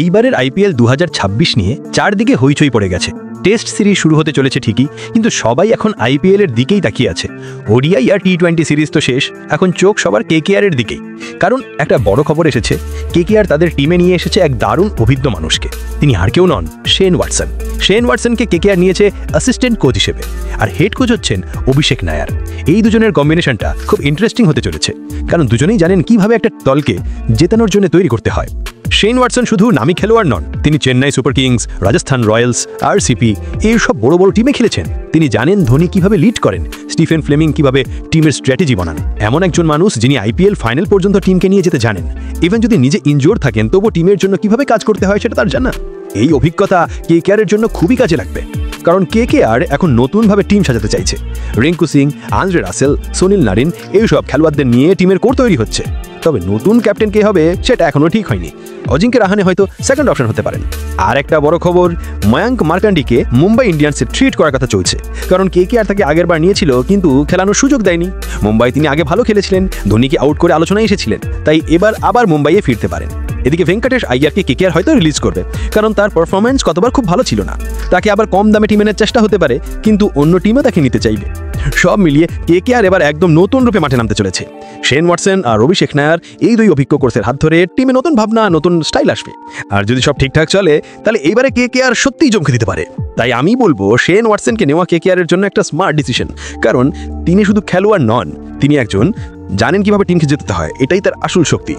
এইবারের আইপিএল 2026 নিয়ে চারদিকে হইচই পড়ে গেছে। টেস্ট সিরিজ শুরু হতে চলেছে ঠিকই, কিন্তু সবাই এখন আইপিএল এর দিকেই তাকিয়ে আছে। ওডিআই আর টি20 সিরিজ তো শেষ, এখন চোখ সবার কেকেআর এর দিকেই। কারণ একটা বড় খবর এসেছে, কেকেআর তাদের টিমে নিয়ে এসেছে এক দারুণ অভিজ্ঞ মানুষকে। তিনি আর কেউ নন, শেন ওয়াটসন। শেন ওয়াটসনকে কেকেআর নিয়েছে অ্যাসিস্ট্যান্ট কোচ হিসেবে, আর হেড কোচ হচ্ছেন অভিষেক নায়ার। এই দুজনের কম্বিনেশনটা খুব ইন্টারেস্টিং হতে চলেছে, কারণ দুজনেই জানেন কিভাবে একটা দলকে জেতানোর জন্য তৈরি করতে হয়। শেন ওয়াটসন শুধু নামী খেলোয়াড় নন, তিনি Chennai Super Kings, Rajasthan Royals, RCB এই সব বড় বড় টিমে খেলেছেন। তিনি জানেন ধোনি কিভাবে লিড করেন, স্টিফেন ফ্লেমিং কিভাবে টিমের স্ট্র্যাটেজি বানান। এমন একজন মানুষ যিনি আইপিএল ফাইনাল পর্যন্ত টিমকে নিয়ে যেতে জানেন। ইভেন যদি নিজে ইনজোর থাকেন তবুও টিমের জন্য কিভাবে কাজ করতে হয় সেটা তার জানা। এই অভিজ্ঞতা কেকেআরের জন্য খুবই কাজে লাগবে, কারণ কেকেআর এখন নতুনভাবে টিম সাজাতে চাইছে। রিঙ্কু সিং, আন্দ্রে রাসেল, সুনীল নারিন এইসব খেলোয়াড়দের নিয়ে টিমের কোর তৈরি হচ্ছে। তবে নতুন ক্যাপ্টেন কে হবে সেটা এখনো ঠিক হয়নি। অজিঙ্ক্য রাহানে হয়তো সেকেন্ড অপশন হতে পারেন। আর একটা বড় খবর, ময়াঙ্ক মার্কান্ডিকে মুম্বাই ইন্ডিয়ান্সে ট্রিট করার কথা চলছে, কারণ কেকেআর তাকে আগের বার নিয়েছিল কিন্তু খেলানোর সুযোগ দেয়নি। মুম্বাই তিনি আগে ভালো খেলেছিলেন, ধোনিকে আউট করে আলোচনায় এসেছিলেন, তাই এবার আবার মুম্বাইয়ে ফিরতে পারেন। এদিকে ভেঙ্কটেশ আইয়ারকে কেকেআর হয়তো রিলিজ করবে, কারণ তার পারফরম্যান্স কতবার খুব ভালো ছিল না। তাকে আবার কম দামে টিমে নেওয়ার চেষ্টা হতে পারে, কিন্তু অন্য টিমও তাকে নিতে চাইবে। সব মিলিয়ে কেকেআর এবার একদম নতুন রূপে মাঠে নামতে চলেছে। শেন ওয়াটসন আর অভিষেক নায়ার এই দুই অভিজ্ঞ কোচের হাত ধরে টিমে নতুন ভাবনা, নতুন স্টাইল আসবে। আর যদি সব ঠিকঠাক চলে তাহলে এইবারে কেকেআর সত্যিই চমকে দিতে পারে। তাই আমি বলবো শেন ওয়াটসনকে নেওয়া কেকেআর এর জন্য একটা স্মার্ট ডিসিশন, কারণ তিনি শুধু খেলোয়াড় নন, তিনি একজন জানেন কিভাবে টিমকে জিততে হয়। এটাই তার আসল শক্তি।